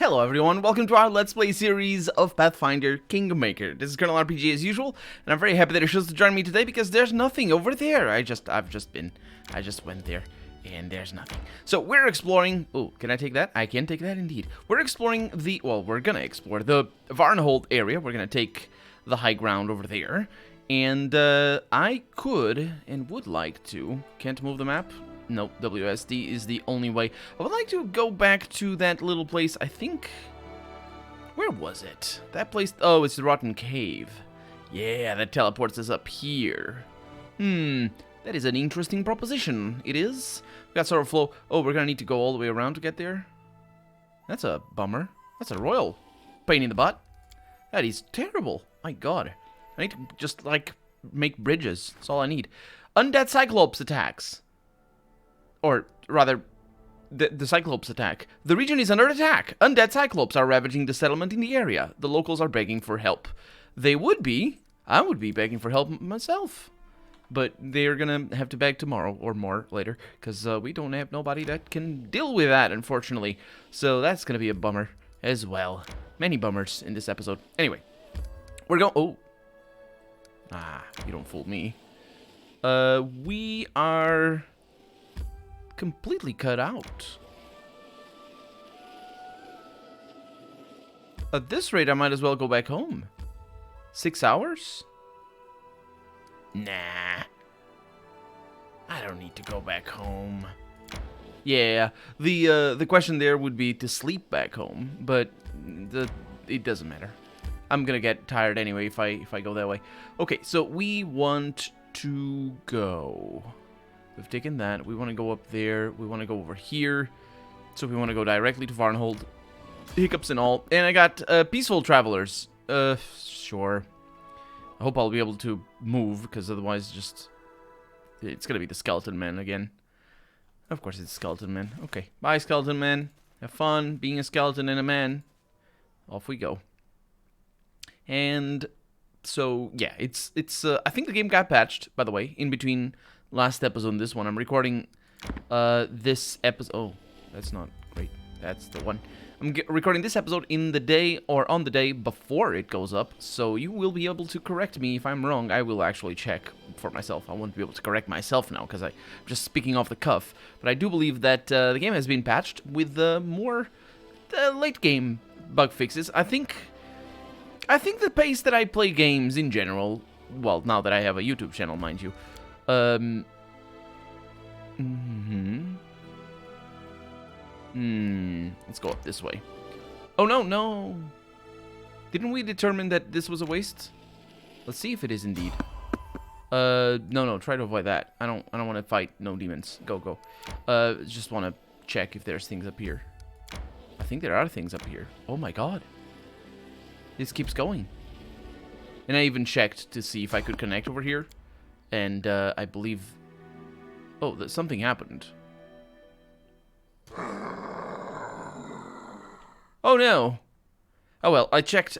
Hello everyone, welcome to our Let's Play series of Pathfinder Kingmaker. This is Colonel RPG as usual, and I'm very happy that you're chosen to join me today because there's nothing over there. I just went there, and there's nothing. So we're exploring, oh, can I take that? I can take that indeed. We're exploring we're gonna explore the Varnhold area. We're gonna take the high ground over there, and I could and would like to, can't move the map? Nope, WSD is the only way. I would like to go back to that little place, I think... Where was it? That place... Oh, it's the Rotten Cave. Yeah, that teleports us up here. That is an interesting proposition. It is. We got sort of flow. Oh, we're gonna need to go all the way around to get there? That's a bummer. That's a royal pain in the butt. That is terrible. My god. I need to just, like, make bridges. That's all I need. Undead Cyclops attacks. Or, rather, the Cyclops attack. The region is under attack. Undead Cyclops are ravaging the settlement in the area. The locals are begging for help. They would be. I would be begging for help myself. But they're gonna have to beg tomorrow, or more later, because we don't have nobody that can deal with that, unfortunately. So that's gonna be a bummer as well. Many bummers in this episode. Anyway, we're going... Oh. Ah, you don't fool me. We are... completely cut out. At this rate, I might as well go back home. 6 hours? Nah. I don't need to go back home. Yeah, the question there would be to sleep back home, but it doesn't matter. I'm gonna get tired anyway if I go that way. Okay, so we want to go. We've taken that. We want to go up there. We want to go over here. So we want to go directly to Varnhold. Hiccups and all. And I got Peaceful Travelers. Sure. I hope I'll be able to move, because otherwise it's going to be the Skeleton Man again. Of course it's Skeleton Man. Okay. Bye, Skeleton Man. Have fun being a skeleton and a man. Off we go. And so, yeah, it's I think the game got patched, by the way, in between... last episode and this one. I'm recording this episode. Oh, that's not great. That's the one. I'm recording this episode in the day or on the day before it goes up, so you will be able to correct me if I'm wrong. I will actually check for myself. I won't be able to correct myself now because I'm just speaking off the cuff. But I do believe that the game has been patched with more late game bug fixes. I think the pace that I play games in general, well, now that I have a YouTube channel, mind you, let's go up this way. Oh, no. Didn't we determine that this was a waste? Let's see if it is indeed. No, try to avoid that. I don't want to fight no demons. Go. Just want to check if there's things up here. I think there are things up here. Oh my god. This keeps going. And I even checked to see if I could connect over here. And, I believe... Oh, something happened. Oh, no! Oh, well, I checked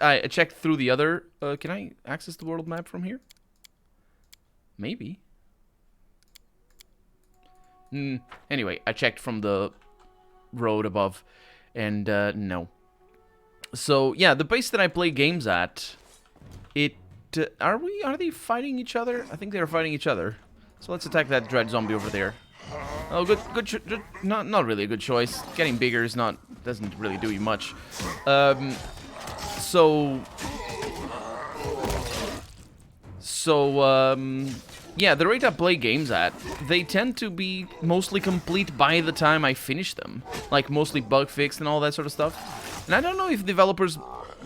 through the other... can I access the world map from here? Maybe. Anyway, I checked from the road above, and, no. So, yeah, the base that I play games at, are they fighting each other? I think they're fighting each other. So let's attack that dread zombie over there. Oh, good, not really a good choice. Getting bigger is doesn't really do you much. Yeah, the rate I play games at, they tend to be mostly complete by the time I finish them. Like, mostly bug fixed and all that sort of stuff. And I don't know if developers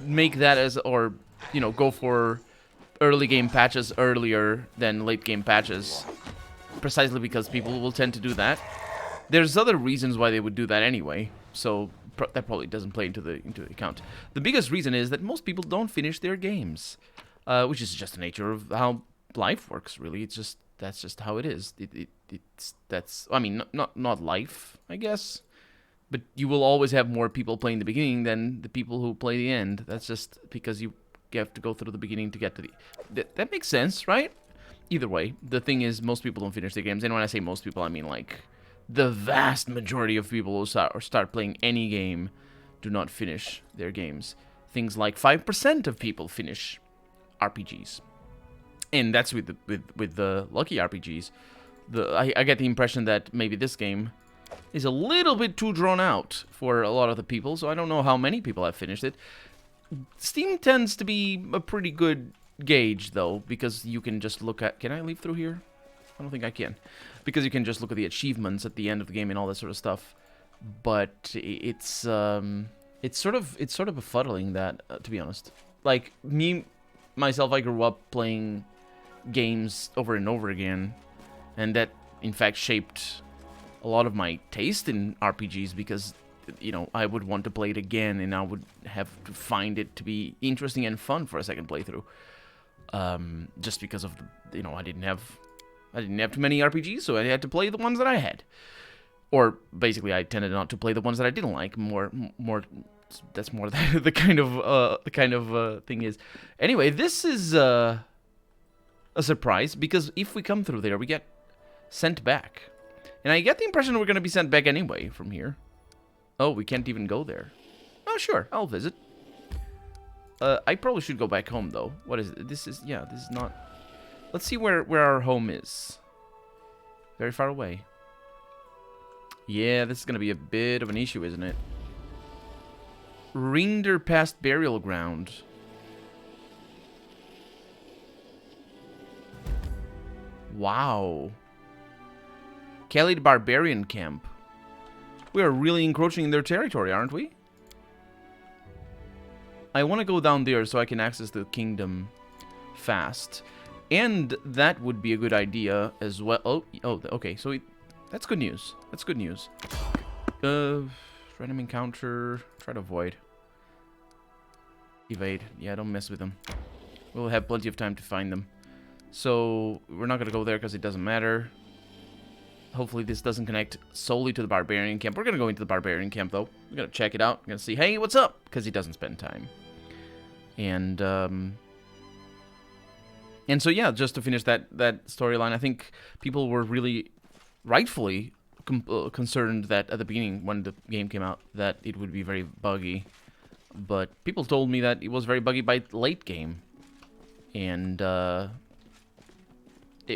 make that as, or, you know, go for early game patches earlier than late game patches, precisely because people will tend to do that. There's other reasons why they would do that anyway, so that probably doesn't play into account. The biggest reason is that most people don't finish their games, which is just the nature of how life works. Really, that's just how it is. I mean, not life, I guess, but you will always have more people playing the beginning than the people who play the end. That's just because you have to go through the beginning to get to the... That makes sense, right? Either way, the thing is, most people don't finish their games. And when I say most people, I mean, like, the vast majority of people who start playing any game do not finish their games. Things like 5% of people finish RPGs. And that's with the lucky RPGs. I get the impression that maybe this game is a little bit too drawn out for a lot of the people, so I don't know how many people have finished it. Steam tends to be a pretty good gauge, though, because you can just look at... Can I leave through here? I don't think I can. Because you can just look at the achievements at the end of the game and all that sort of stuff. But it's sort of befuddling that, to be honest. Like, myself, I grew up playing games over and over again, and that, in fact, shaped a lot of my taste in RPGs because, you know, I would want to play it again, and I would have to find it to be interesting and fun for a second playthrough. Just because of, you know, I didn't have too many RPGs, so I had to play the ones that I had. Or basically, I tended not to play the ones that I didn't like. That's more the kind of thing is. Anyway, this is a surprise because if we come through there, we get sent back, and I get the impression we're going to be sent back anyway from here. Oh, we can't even go there. Oh, sure, I'll visit. I probably should go back home though. What is it? This is not. Let's see where our home is. Very far away. Yeah, this is going to be a bit of an issue, isn't it? Rinder Past Burial Ground. Wow. Kelly the Barbarian Camp. We are really encroaching in their territory, aren't we? I want to go down there so I can access the kingdom fast. And that would be a good idea as well. Oh, okay, so that's good news. That's good news. Random encounter. Try to avoid. Evade. Yeah, don't mess with them. We'll have plenty of time to find them. So, we're not going to go there because it doesn't matter. Hopefully this doesn't connect solely to the barbarian camp. We're going to go into the barbarian camp, though. We're going to check it out. We're going to see, hey, what's up? Because he doesn't spend time. And so, yeah, just to finish that storyline, I think people were really rightfully concerned that at the beginning, when the game came out, that it would be very buggy. But people told me that it was very buggy by late game. And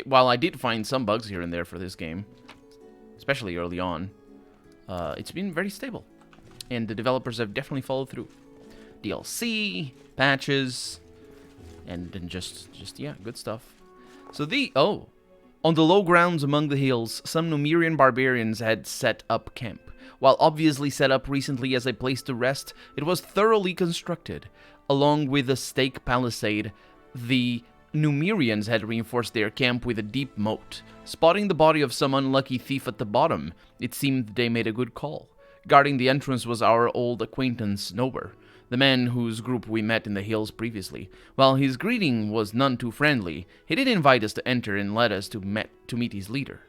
while I did find some bugs here and there for this game, especially early on, it's been very stable. And the developers have definitely followed through. DLC, patches, and then just yeah, good stuff. So on the low grounds among the hills, some Numerian barbarians had set up camp. While obviously set up recently as a place to rest, it was thoroughly constructed. Along with a stake palisade, the Numerians had reinforced their camp with a deep moat. Spotting the body of some unlucky thief at the bottom, it seemed they made a good call. Guarding the entrance was our old acquaintance Nober, the man whose group we met in the hills previously. While his greeting was none too friendly, he did invite us to enter and led us to meet his leader.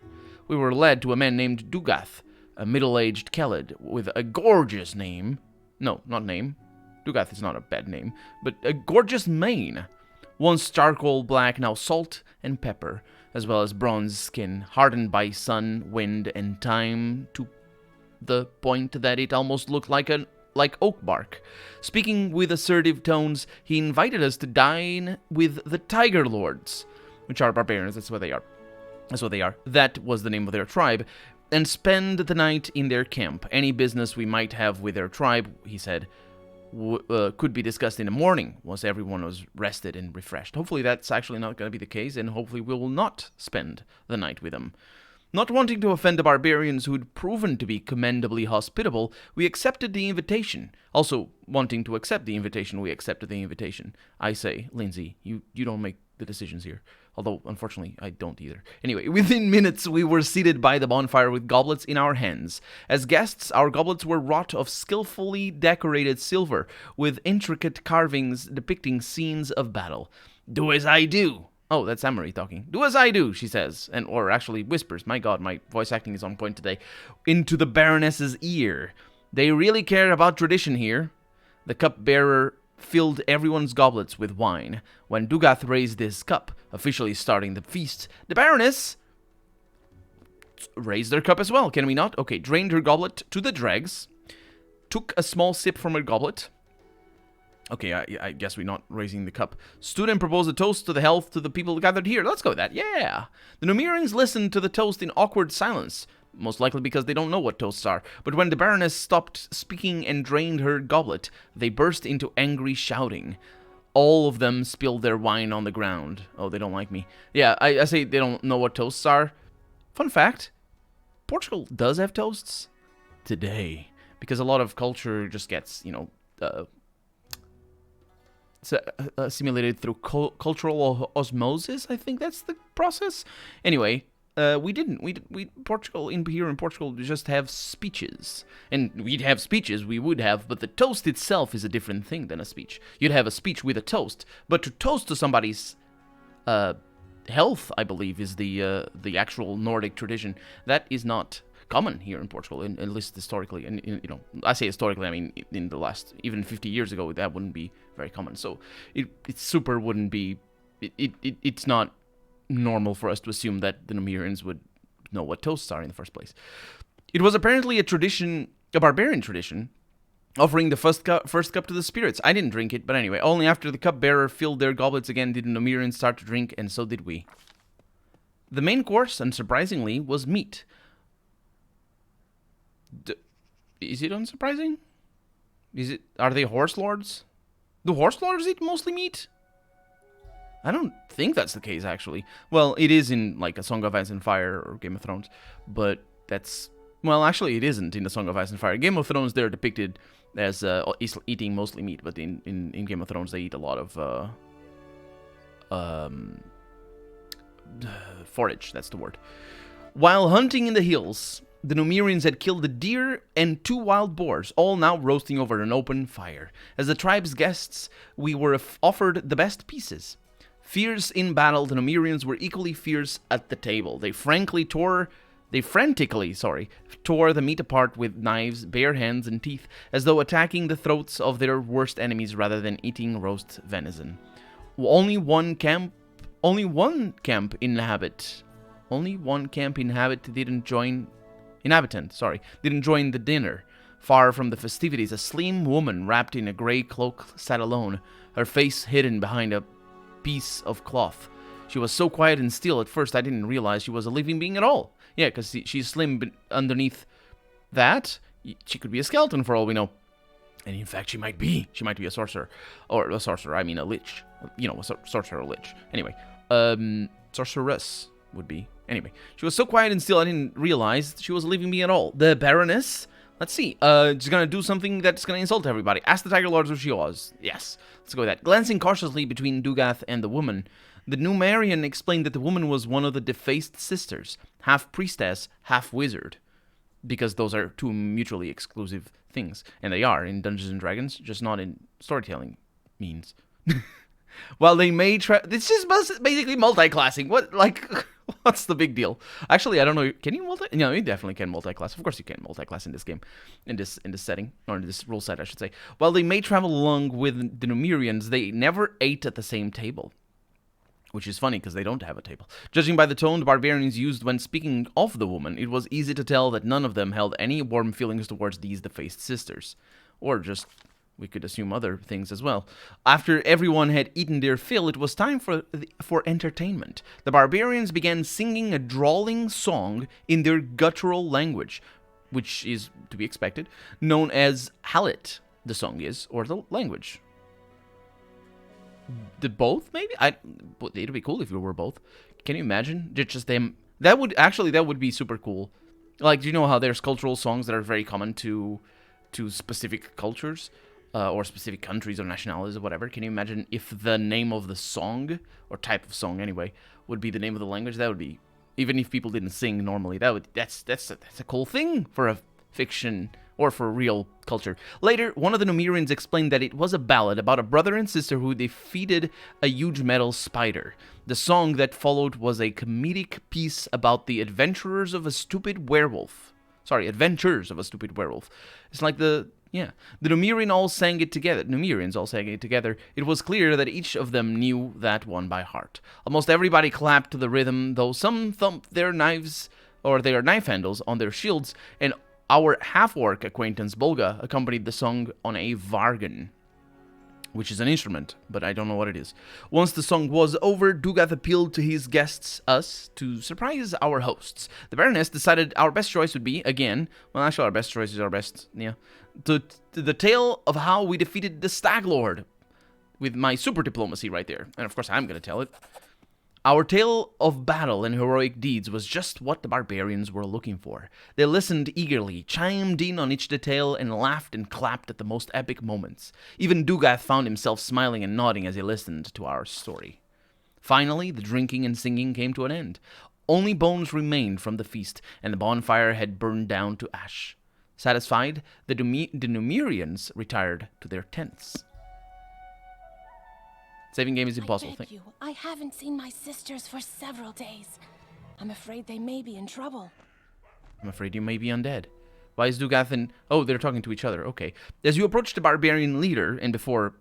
We were led to a man named Dugath, a middle-aged Kelid with a gorgeous name. No, not name. Dugath is not a bad name, but a gorgeous mane. Once charcoal black, now salt and pepper, as well as bronze skin, hardened by sun, wind, and time to the point that it almost looked like oak bark. Speaking with assertive tones, he invited us to dine with the Tiger Lords, which are barbarians. That's what they are. That was the name of their tribe, and spend the night in their camp. Any business we might have with their tribe, he said, could be discussed in the morning once everyone was rested and refreshed. Hopefully that's actually not going to be the case, and hopefully we will not spend the night with them. Not wanting to offend the barbarians who'd proven to be commendably hospitable, we accepted the invitation. Also, wanting to accept the invitation, we accepted the invitation. I say, Lindsay, you don't make the decisions here. Although, unfortunately, I don't either. Anyway, within minutes, we were seated by the bonfire with goblets in our hands. As guests, our goblets were wrought of skillfully decorated silver, with intricate carvings depicting scenes of battle. Do as I do. Oh, that's Amory talking. Do as I do, she says, or actually whispers. My god, my voice acting is on point today. Into the Baroness's ear. They really care about tradition here. The cupbearer filled everyone's goblets with wine. When Dugath raised his cup, officially starting the feast, the Baroness raised their cup as well, can we not? Okay, drained her goblet to the dregs. took a small sip from her goblet. Okay, I guess we're not raising the cup. Stood and proposed a toast to the health to the people gathered here. Let's go with that, yeah. The Numerians listened to the toast in awkward silence, most likely because they don't know what toasts are. But when the Baroness stopped speaking and drained her goblet, they burst into angry shouting. All of them spilled their wine on the ground. Oh, they don't like me. Yeah, I say they don't know what toasts are. Fun fact, Portugal does have toasts today, because a lot of culture just gets, assimilated through cultural osmosis. I think that's the process. Anyway, Portugal, here in Portugal, we just have speeches. And we'd have speeches, we would have, but the toast itself is a different thing than a speech. You'd have a speech with a toast, but to toast to somebody's health, I believe, is the actual Nordic tradition. That is not common here in Portugal, at least historically. And I say historically, I mean in the last, even 50 years ago, that wouldn't be very common. So it super wouldn't be. It's not normal for us to assume that the Numerians would know what toasts are in the first place. It was apparently a barbarian tradition, offering the first cup to the spirits. I didn't drink it, but anyway, only after the cupbearer filled their goblets again did the Numerians start to drink, and so did we. The main course, unsurprisingly, was meat. Is it unsurprising? Are they horse lords? Do horse lords eat mostly meat? I don't think that's the case, actually. Well, it is in, like, A Song of Ice and Fire or Game of Thrones, but that's... Well, actually, it isn't in A Song of Ice and Fire. Game of Thrones, they're depicted as eating mostly meat, but in Game of Thrones, they eat a lot of forage, that's the word. While hunting in the hills, the Numerians had killed a deer and 2 wild boars, all now roasting over an open fire. As the tribe's guests, we were offered the best pieces. Fierce in battle, the Numerians were equally fierce at the table. They frantically tore the meat apart with knives, bare hands, and teeth, as though attacking the throats of their worst enemies rather than eating roast venison. Only one camp inhabitant didn't join the dinner. Far from the festivities, a slim woman wrapped in a grey cloak sat alone, her face hidden behind a piece of cloth. She was so quiet and still, at first I didn't realize she was a living being at all. Yeah, because she's slim, but underneath that, she could be a skeleton for all we know. And in fact, she might be a sorcerer. Or a sorcerer, I mean a lich. A sorcerer or lich. Anyway, sorceress would be. Anyway, she was so quiet and still, I didn't realize she was a living being at all. The Baroness, let's see, she's gonna do something that's gonna insult everybody. Ask the Tiger Lords who she was. Yes, let's go with that. Glancing cautiously between Dugath and the woman, the Numerian explained that the woman was one of the defaced sisters, half priestess, half wizard. Because those are 2 mutually exclusive things. And they are in Dungeons and Dragons, just not in storytelling means. While they may try... It's just basically multi-classing. What's the big deal? Actually, I don't know. Can you No, you definitely can multi-class. Of course you can multi-class in this game. In this setting. Or in this rule set, I should say. While they may travel along with the Numerians, they never ate at the same table. Which is funny, because they don't have a table. Judging by the tone the barbarians used when speaking of the woman, it was easy to tell that none of them held any warm feelings towards these defaced sisters. Or just, we could assume other things as well. After everyone had eaten their fill, it was time for entertainment. The barbarians began singing a drawling song in their guttural language, which is, to be expected, known as Halit, the song is, or the language. The both, maybe? It'd be cool if we were both. Can you imagine? Just them. That would be super cool. Like, do you know how there's cultural songs that are very common to specific cultures? Or specific countries or nationalities or whatever? Can you imagine if the name of the song, or type of song anyway, would be the name of the language? That would be, even if people didn't sing normally, that's a cool thing for a fiction or for real culture. Later, one of the Numerians explained that it was a ballad about a brother and sister who defeated a huge metal spider. The song that followed was a comedic piece about the adventures of a stupid werewolf. It's like the Numerians all sang it together. It was clear that each of them knew that one by heart. Almost everybody clapped to the rhythm, though some thumped their knives or their knife handles on their shields, and Our half-orc acquaintance, Bolga, accompanied the song on a vargan, which is an instrument, but I don't know what it is. Once the song was over, Dugath appealed to his guests, us, to surprise our hosts. The Baroness decided our best choice would be, again, well, actually our best choice is our best, yeah, the tale of how we defeated the Stag Lord, with my super diplomacy right there. And of course I'm going to tell it. Our tale of battle and heroic deeds was just what the barbarians were looking for. They listened eagerly, chimed in on each detail, and laughed and clapped at the most epic moments. Even Dugath found himself smiling and nodding as he listened to our story. Finally, the drinking and singing came to an end. Only bones remained from the feast, and the bonfire had burned down to ash. Satisfied, the Numerians retired to their tents. Saving game is impossible. I beg you, I haven't seen my sisters for several days. I'm afraid they may be in trouble. I'm afraid you may be undead. Why is Dugath and... Oh, they're talking to each other. Okay. As you approach the barbarian leader, and before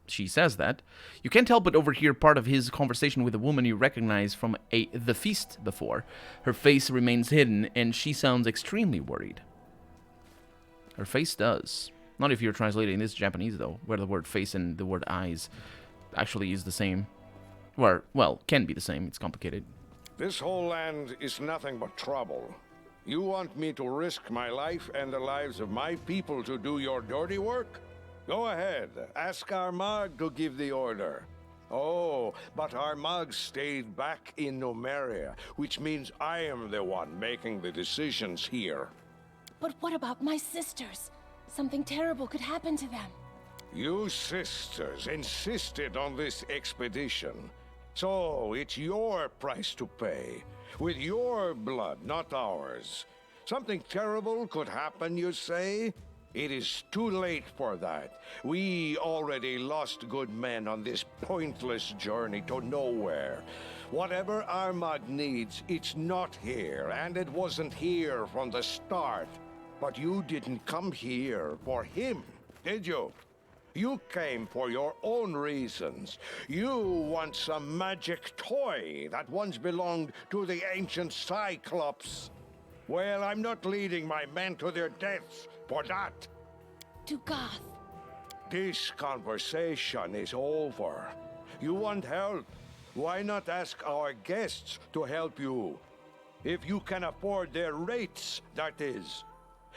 she says that, you can't help but overhear part of his conversation with a woman you recognize from the feast before. Her face remains hidden, and she sounds extremely worried. Her face does. Not if you're translating this Japanese, though, where the word face and the word eyes actually is the same. Or, well, can be the same. It's complicated. This whole land is nothing but trouble. You want me to risk my life and the lives of my people to do your dirty work? Go ahead. Ask Armagh to give the order. Oh, but Armagh stayed back in Numeria, which means I am the one making the decisions here. But what about my sisters? Something terrible could happen to them. You sisters insisted on this expedition. So it's your price to pay. With your blood, not ours. Something terrible could happen, you say? It is too late for that. We already lost good men on this pointless journey to nowhere. Whatever Armagh needs, it's not here, and it wasn't here from the start. But you didn't come here for him, did you? You came for your own reasons. You want some magic toy that once belonged to the ancient Cyclops. Well, I'm not leading my men to their deaths for that. Dugath. This conversation is over. You want help? Why not ask our guests to help you? If you can afford their rates, that is.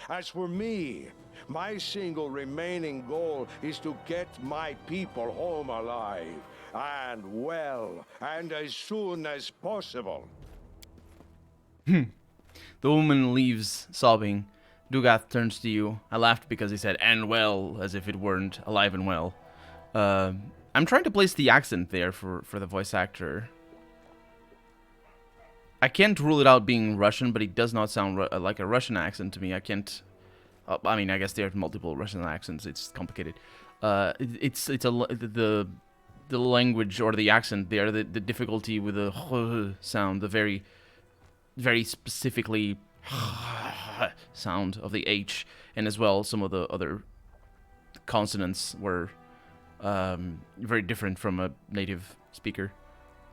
As for me, my single remaining goal is to get my people home alive, and well, and as soon as possible. The woman leaves, sobbing. Dugath turns to you. I laughed because he said, and well, as if it weren't alive and well. I'm trying to place the accent there for the voice actor. I can't rule it out being Russian, but it does not sound like a Russian accent to me. I can't... I mean, I guess there are multiple Russian accents. It's complicated. The language or the accent there, the difficulty with the sound, the very, very specifically sound of the H, and as well some of the other consonants were very different from a native speaker.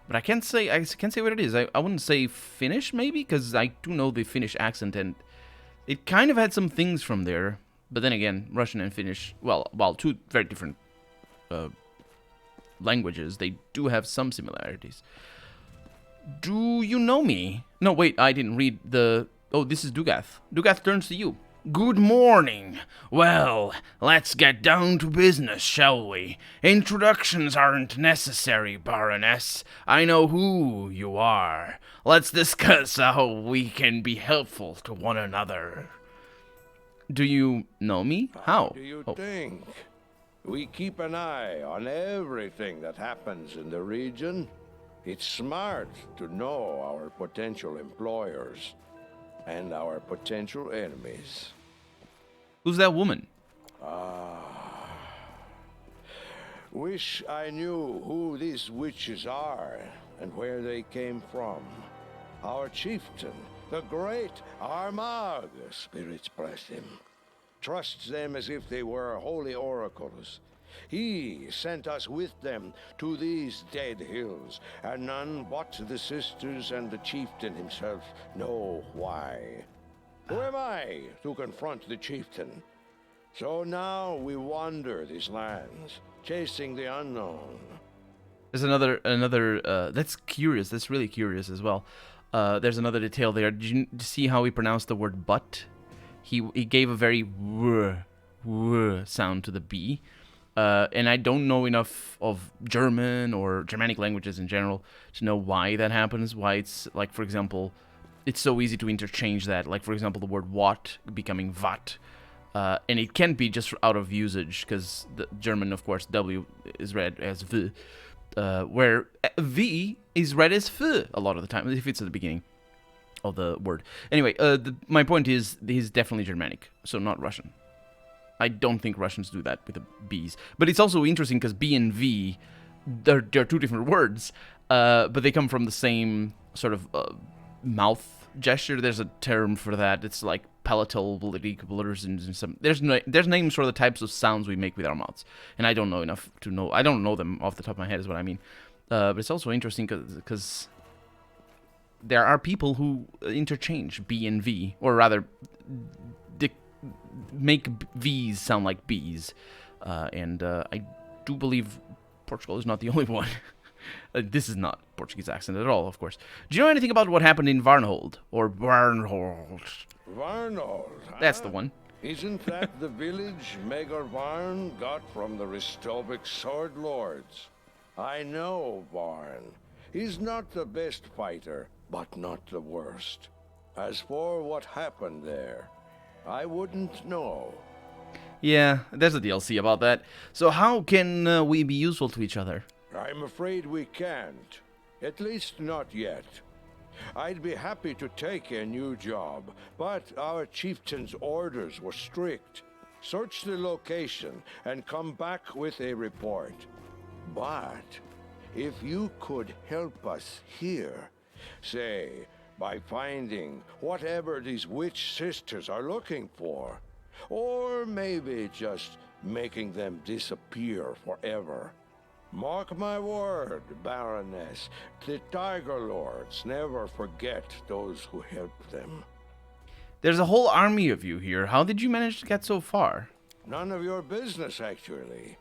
But I can't say what it is. I wouldn't say Finnish, maybe, because I do know the Finnish accent, and it kind of had some things from there. But then again, Russian and Finnish, well, while two very different languages, they do have some similarities. Do you know me? No, wait, I didn't read the... Oh, this is Dugath. Dugath turns to you. Good morning. Well, let's get down to business, shall we? Introductions aren't necessary, Baroness. I know who you are. Let's discuss how we can be helpful to one another. Do you know me? How? Do you think? We keep an eye on everything that happens in the region. It's smart to know our potential employers and our potential enemies. Who's that woman? Wish I knew who these witches are and where they came from. Our chieftain, the great Armagh, spirits bless him, trusts them as if they were holy oracles. He sent us with them to these dead hills, and none but the sisters and the chieftain himself know why. Who am I to confront the chieftain? So now we wander these lands, chasing the unknown. There's another. That's curious. That's really curious as well. There's another detail there. Did you see how he pronounced the word "but"? He gave a very "w" sound to the B. And I don't know enough of German or Germanic languages in general to know why that happens. Why it's like, for example, it's so easy to interchange that. Like, for example, the word "what" becoming "wat." And it can be just out of usage, because the German, of course, W is read as V, where V is read as F a lot of the time, if it's at the beginning of the word. Anyway, my point is, he's definitely Germanic, so not Russian. I don't think Russians do that with the B's. But it's also interesting, because B and V, they're two different words, but they come from the same sort of mouth gesture. There's a term for that. It's like palatal obliterations and some. There's names for the types of sounds we make with our mouths, and I don't know enough to know. I don't know them off the top of my head, is what I mean. But it's also interesting because there are people who interchange B and V, or rather, make V's sound like B's, and I do believe Portugal is not the only one. This is not Portuguese accent at all, of course. Do you know anything about what happened in Varnhold? Or Varnhold? Varnhold? That's the one. Isn't that the village Megar Varn got from the Ristovic Sword Lords? I know Varn. He's not the best fighter, but not the worst. As for what happened there, I wouldn't know. Yeah, there's a DLC about that. So how can we be useful to each other? I'm afraid we can't. At least not yet. I'd be happy to take a new job, but our chieftain's orders were strict. Search the location and come back with a report. But if you could help us here, say, by finding whatever these witch sisters are looking for, or maybe just making them disappear forever. Mark my word, Baroness, the Tiger Lords never forget those who help them. There's a whole army of you here. How did you manage to get so far? None of your business, actually.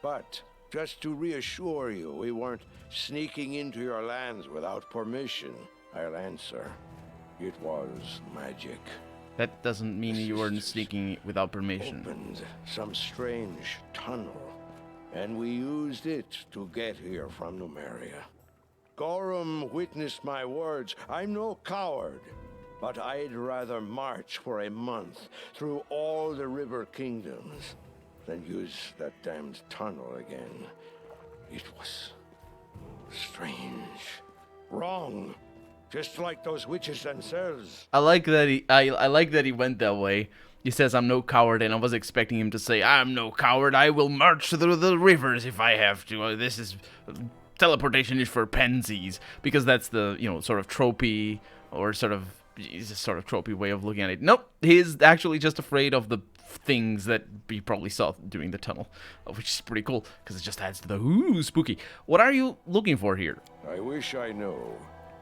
But just to reassure you, we weren't sneaking into your lands without permission. I'll answer. It was magic. That doesn't mean you weren't sneaking without permission. Opened some strange tunnel, and we used it to get here from Numeria. Gorham witnessed my words. I'm no coward, but I'd rather march for a month through all the river kingdoms than use that damned tunnel again. It was strange, wrong, just like those witches themselves. I like that I like that he went that way. He says, I'm no coward, and I was expecting him to say, I'm no coward, I will march through the rivers if I have to. This is... teleportation is for pansies, because that's the, sort of tropey, or sort of tropey way of looking at it. Nope, he's actually just afraid of the things that he probably saw during the tunnel, which is pretty cool, because it just adds to the, ooh, spooky. What are you looking for here? I wish I knew.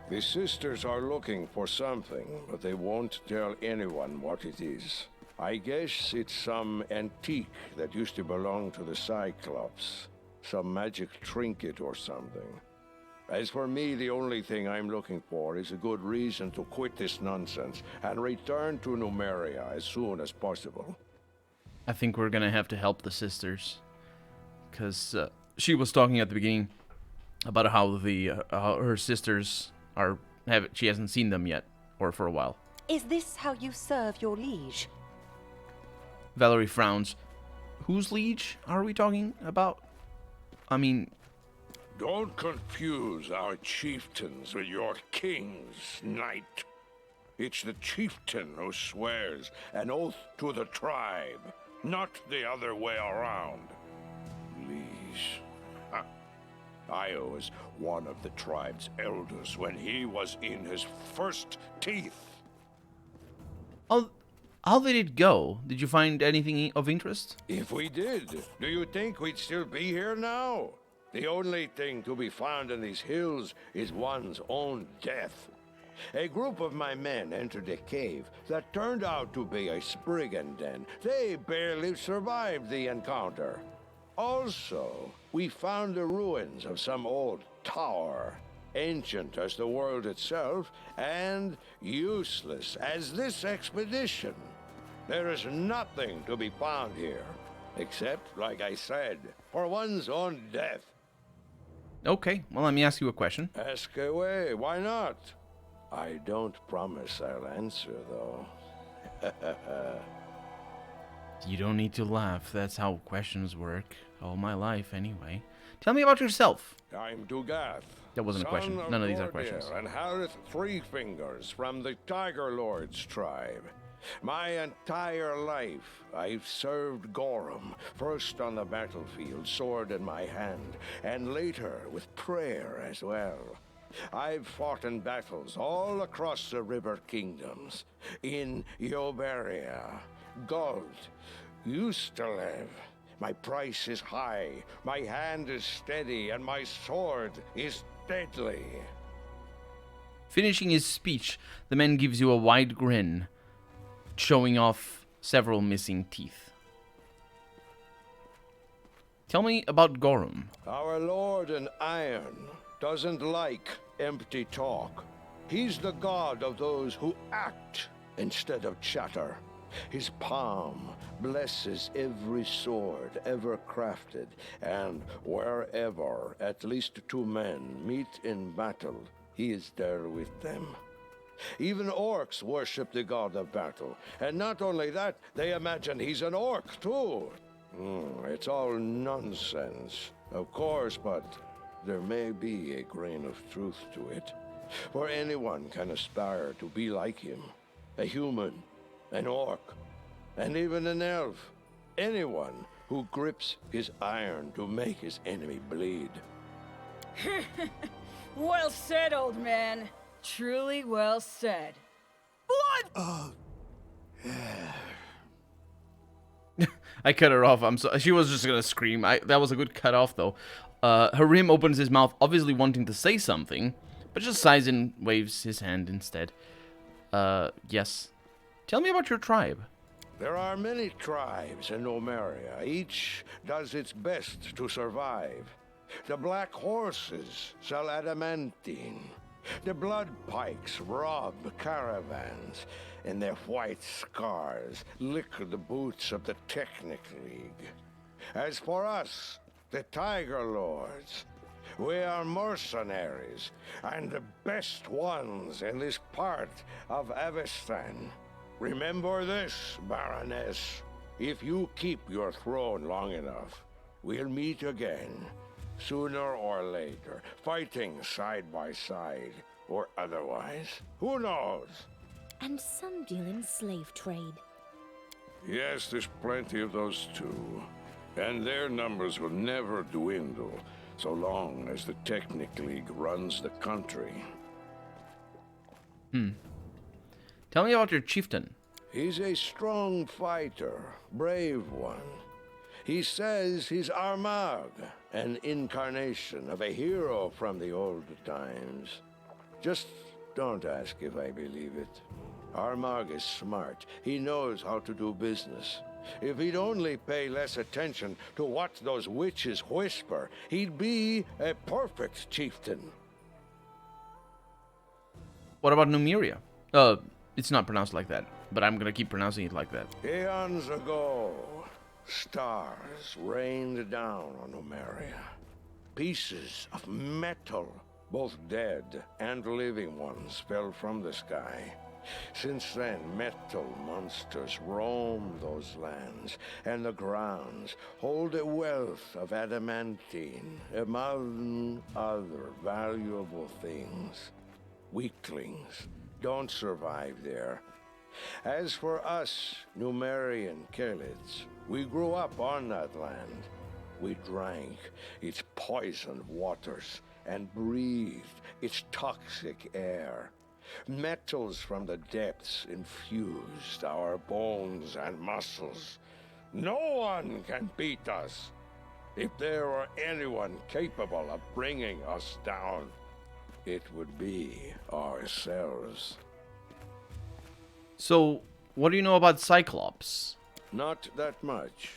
The sisters are looking for something, but they won't tell anyone what it is. I guess it's some antique that used to belong to the Cyclops. Some magic trinket or something. As for me, the only thing I'm looking for is a good reason to quit this nonsense and return to Numeria as soon as possible. I think we're gonna have to help the sisters, because she was talking at the beginning about how her sisters she hasn't seen them yet, or for a while. Is this how you serve your liege? Valerie frowns. Whose liege are we talking about? I mean... Don't confuse our chieftains with your kings, knight. It's the chieftain who swears an oath to the tribe, not the other way around. Liege. I was one of the tribe's elders when he was in his first teeth. How did it go? Did you find anything of interest? If we did, do you think we'd still be here now? The only thing to be found in these hills is one's own death. A group of my men entered a cave that turned out to be a spriggan den. They barely survived the encounter. Also, we found the ruins of some old tower, ancient as the world itself, and useless as this expedition. There is nothing to be found here, except, like I said, for one's own death. Okay, well, let me ask you a question. Ask away, why not? I don't promise I'll answer, though. You don't need to laugh. That's how questions work. All my life, anyway. Tell me about yourself. I'm Dugath. That wasn't a question. None of these are questions. And Harith Three Fingers from the Tiger Lord's tribe. My entire life, I've served Gorum, first on the battlefield, sword in my hand, and later with prayer as well. I've fought in battles all across the River Kingdoms, in Yoberia, Guld, Ustalev. My price is high, my hand is steady, and my sword is deadly. Finishing his speech, the man gives you a wide grin, showing off several missing teeth. Tell me about Gorum. Our Lord in Iron doesn't like empty talk. He's the god of those who act instead of chatter. His palm blesses every sword ever crafted, and wherever at least two men meet in battle, he is there with them. Even orcs worship the god of battle, and not only that, they imagine he's an orc too. It's all nonsense, of course, but there may be a grain of truth to it. For anyone can aspire to be like him. A human, an orc, and even an elf. Anyone who grips his iron to make his enemy bleed. Well said, old man. Truly well said. Blood! I cut her off. She was just gonna scream. That was a good cut off, though. Harim opens his mouth, obviously wanting to say something, but just sighs and waves his hand instead. Yes. Tell me about your tribe. There are many tribes in Omeria. Each does its best to survive. The Black Horses sell adamantine. The Blood Pikes rob caravans, and their white scars lick the boots of the Technic League. As for us, the Tiger Lords, we are mercenaries, and the best ones in this part of Avestan. Remember this, Baroness. If you keep your throne long enough, we'll meet again. Sooner or later, fighting side by side, or otherwise. Who knows? And some deal in slave trade. Yes, there's plenty of those too. And their numbers will never dwindle, so long as the Technic League runs the country. Tell me about your chieftain. He's a strong fighter, brave one. He says he's Armagh, an incarnation of a hero from the old times. Just don't ask if I believe it. Armagh is smart. He knows how to do business. If he'd only pay less attention to what those witches whisper, he'd be a perfect chieftain. What about Numeria? It's not pronounced like that, but I'm gonna keep pronouncing it like that. Eons ago, stars rained down on Omeria. Pieces of metal, both dead and living ones, fell from the sky. Since then, metal monsters roam those lands, and the grounds hold a wealth of adamantine, among other valuable things. Weaklings don't survive there. As for us, Numerian Kelids, we grew up on that land. We drank its poisoned waters and breathed its toxic air. Metals from the depths infused our bones and muscles. No one can beat us. If there were anyone capable of bringing us down, it would be ourselves. So, what do you know about Cyclops? Not that much.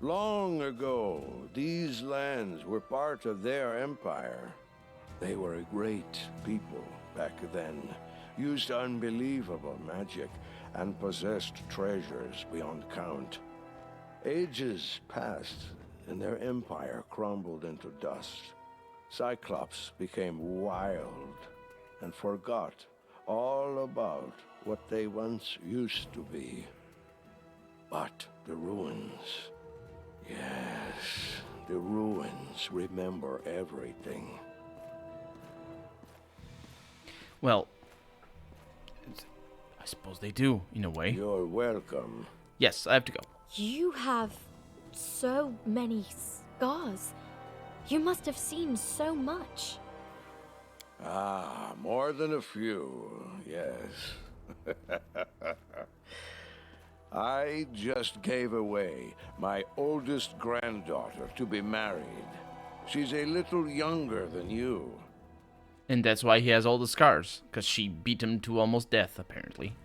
Long ago, these lands were part of their empire. They were a great people back then, used unbelievable magic, and possessed treasures beyond count. Ages passed, and their empire crumbled into dust. Cyclops became wild and forgot all about what they once used to be. But the ruins, yes, the ruins remember everything. Well, I suppose they do, in a way. You're welcome. Yes, I have to go. You have so many scars. You must have seen so much. Ah, more than a few, yes. I just gave away my oldest granddaughter to be married. She's a little younger than you. And that's why he has all the scars, because she beat him to almost death, apparently.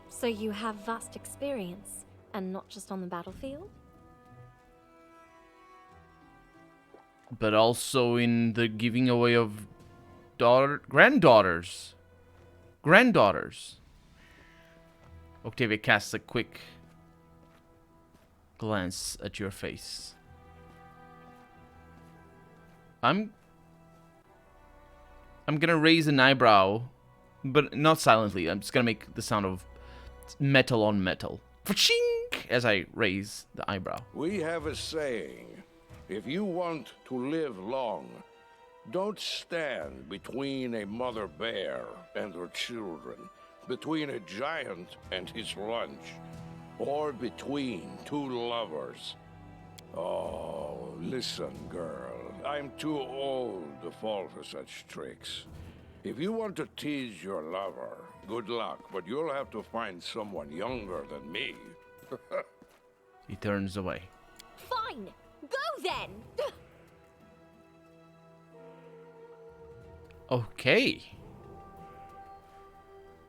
So you have vast experience, and not just on the battlefield? But also in the giving away of granddaughters. Octavia casts a quick glance at your face. I'm gonna raise an eyebrow, but not silently. I'm just gonna make the sound of metal on metal. Fa-chink! As I raise the eyebrow. We have a saying. If you want to live long, don't stand between a mother bear and her children, between a giant and his lunch, or between two lovers. Oh, listen, girl. I'm too old to fall for such tricks. If you want to tease your lover, good luck, but you'll have to find someone younger than me. He turns away. Fine! Go then! Okay.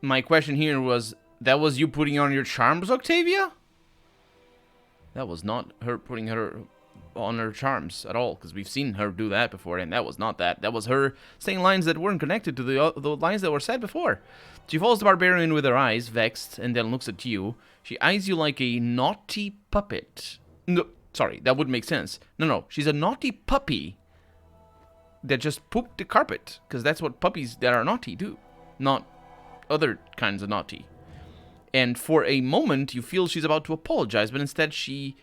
My question here was, that was you putting on your charms, Octavia? That was not her putting her on her charms at all, because we've seen her do that before, and that was not that. That was her saying lines that weren't connected to the lines that were said before. She follows the barbarian with her eyes, vexed, and then looks at you. She eyes you like a naughty puppet. No, sorry, that would make sense. No, she's a naughty puppy that just pooped the carpet, because that's what puppies that are naughty do, not other kinds of naughty. And for a moment, you feel she's about to apologize, but instead she...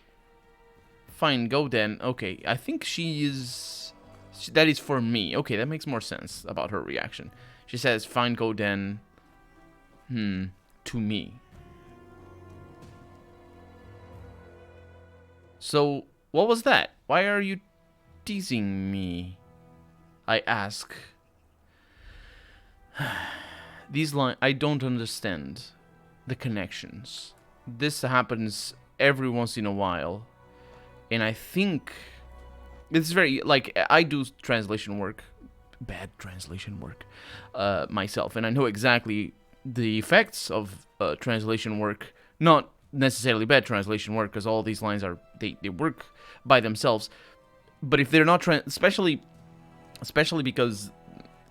Fine, go then. Okay, I think that is for me. Okay, that makes more sense about her reaction. She says, fine, go then. To me. So, what was that? Why are you teasing me? I ask. These lines, I don't understand the connections. This happens every once in a while. And I think it's very, like, I do translation work, bad translation work, myself. And I know exactly the effects of translation work, not necessarily bad translation work, because all these lines are, they work by themselves. But if they're not, especially because,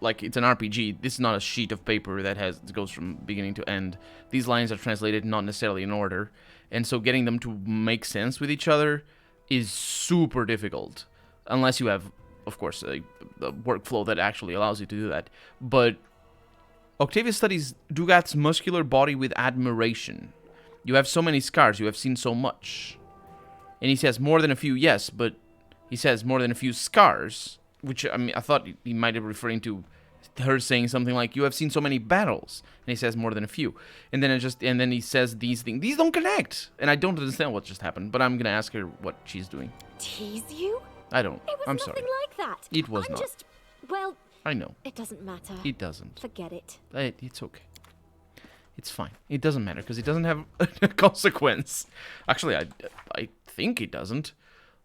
like, it's an RPG, this is not a sheet of paper that goes from beginning to end. These lines are translated not necessarily in order. And so getting them to make sense with each other is super difficult, unless you have, of course, a workflow that actually allows you to do that. But Octavia studies Dugat's muscular body with admiration. You have so many scars, you have seen so much. And he says more than a few, yes, but he says more than a few scars, which, I mean, I thought he might have referring to her saying something like, you have seen so many battles, and he says more than a few, and then he says these things. These don't connect, and I don't understand what just happened, but I'm gonna ask her what she's doing. Tease you? I don't. It was I'm nothing sorry. like that. It was I'm not. just, well, I know. it doesn't matter. It doesn't. Forget it. It's okay. It's fine. It doesn't matter, because it doesn't have a consequence. Actually, I think it doesn't.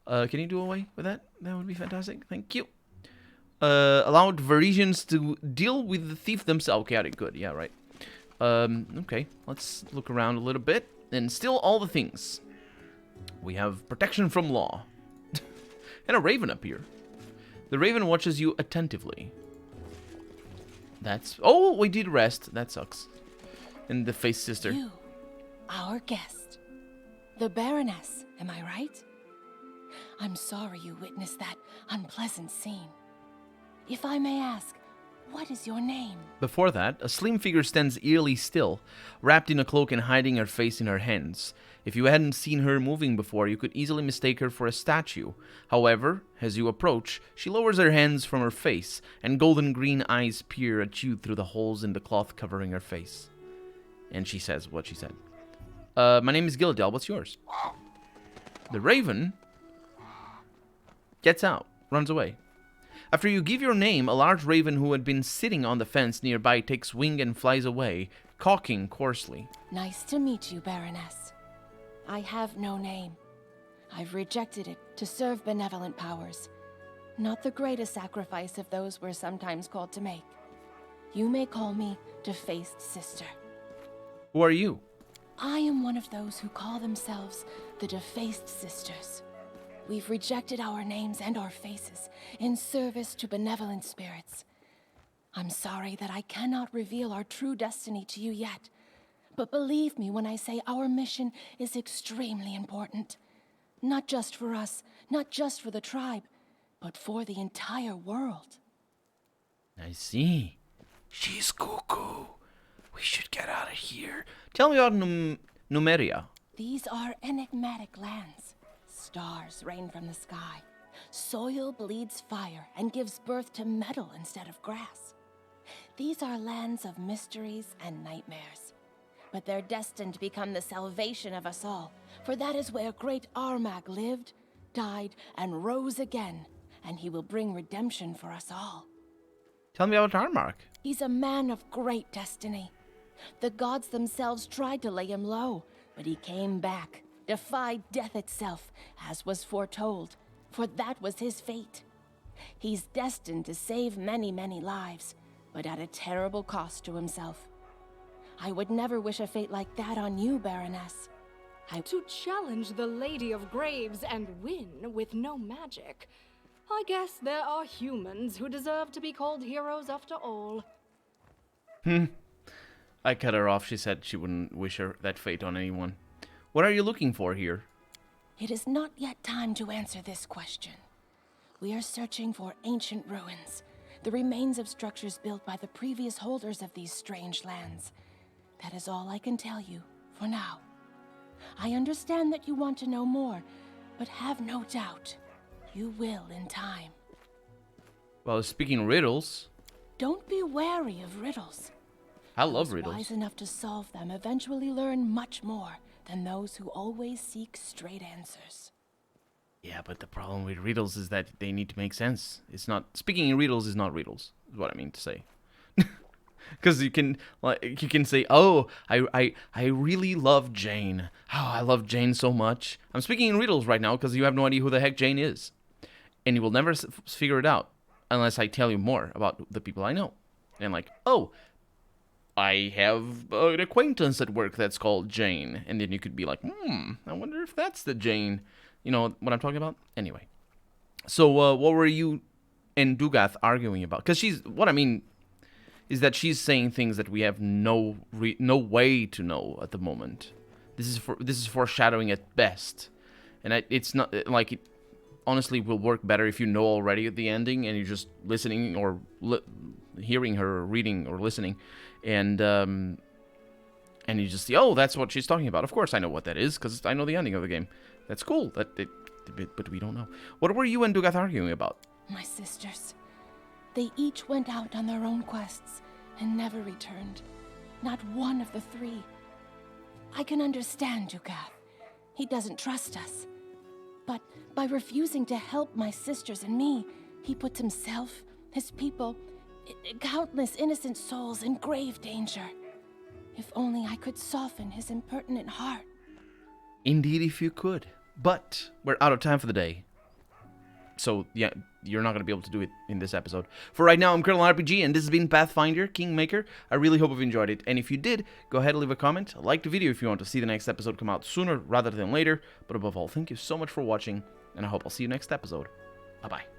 Can you do away with that? That would be fantastic. Thank you. allowed Varisians to deal with the thief themselves. Okay, good. Yeah, right. Okay, let's look around a little bit. And still all the things. We have protection from law. And a raven up here. The raven watches you attentively. That's... Oh, we did rest. That sucks. And the face sister. You, our guest. The Baroness, am I right? I'm sorry you witnessed that unpleasant scene. If I may ask, what is your name? Before that, a slim figure stands eerily still, wrapped in a cloak and hiding her face in her hands. If you hadn't seen her moving before, you could easily mistake her for a statue. However, as you approach, she lowers her hands from her face, and golden green eyes peer at you through the holes in the cloth covering her face. And she says what she said. My name is Gildel, what's yours? The raven gets out, runs away. After you give your name, a large raven who had been sitting on the fence nearby takes wing and flies away, cawking coarsely. Nice to meet you, Baroness. I have no name. I've rejected it to serve benevolent powers. Not the greatest sacrifice of those we're sometimes called to make. You may call me Defaced Sister. Who are you? I am one of those who call themselves the Defaced Sisters. We've rejected our names and our faces in service to benevolent spirits. I'm sorry that I cannot reveal our true destiny to you yet, but believe me when I say our mission is extremely important. Not just for us, not just for the tribe, but for the entire world. I see. She's cuckoo. We should get out of here. Tell me about Numeria. These are enigmatic lands. Stars rain from the sky. Soil bleeds fire and gives birth to metal instead of grass. These are lands of mysteries and nightmares. But they're destined to become the salvation of us all, for that is where great Armag lived, died, and rose again, and he will bring redemption for us all. Tell me about Armag. He's a man of great destiny. The gods themselves tried to lay him low, but he came back, defied death itself, as was foretold, for that was his fate. He's destined to save many, many lives, but at a terrible cost to himself. I would never wish a fate like that on you, Baroness. To challenge the Lady of Graves and win with no magic. I guess there are humans who deserve to be called heroes after all. I cut her off. She said she wouldn't wish that fate on anyone. What are you looking for here? It is not yet time to answer this question. We are searching for ancient ruins, the remains of structures built by the previous holders of these strange lands. That is all I can tell you, for now. I understand that you want to know more, but have no doubt, you will in time. Well, speaking riddles... Don't be wary of riddles. I love Those riddles. wise enough to solve them eventually learn much more than those who always seek straight answers. Yeah, but the problem with riddles is that they need to make sense. It's not... Speaking in riddles is not riddles, is what I mean to say. Because you can say, oh, I really love Jane. Oh, I love Jane so much. I'm speaking in riddles right now because you have no idea who the heck Jane is. And you will never figure it out unless I tell you more about the people I know. And like, oh, I have an acquaintance at work that's called Jane. And then you could be like, I wonder if that's the Jane. You know what I'm talking about? Anyway. So what were you and Dugath arguing about? Because what I mean is that she's saying things that we have no way to know at the moment. This is foreshadowing at best. And it's not like it honestly will work better if you know already at the ending and you're just listening or hearing her or reading or listening. And you just see, oh, that's what she's talking about. Of course I know what that is, because I know the ending of the game. That's cool, but we don't know. What were you and Dugath arguing about? My sisters. They each went out on their own quests and never returned. Not one of the three. I can understand Dugath. He doesn't trust us. But by refusing to help my sisters and me, he puts himself, his people, countless innocent souls in grave danger. If only I could soften his impertinent heart. Indeed, if you could. But we're out of time for the day. So, yeah, you're not going to be able to do it in this episode. For right now, I'm Colonel RPG, and this has been Pathfinder, Kingmaker. I really hope you've enjoyed it, and if you did, go ahead and leave a comment. Like the video if you want to see the next episode come out sooner rather than later. But above all, thank you so much for watching, and I hope I'll see you next episode. Bye-bye.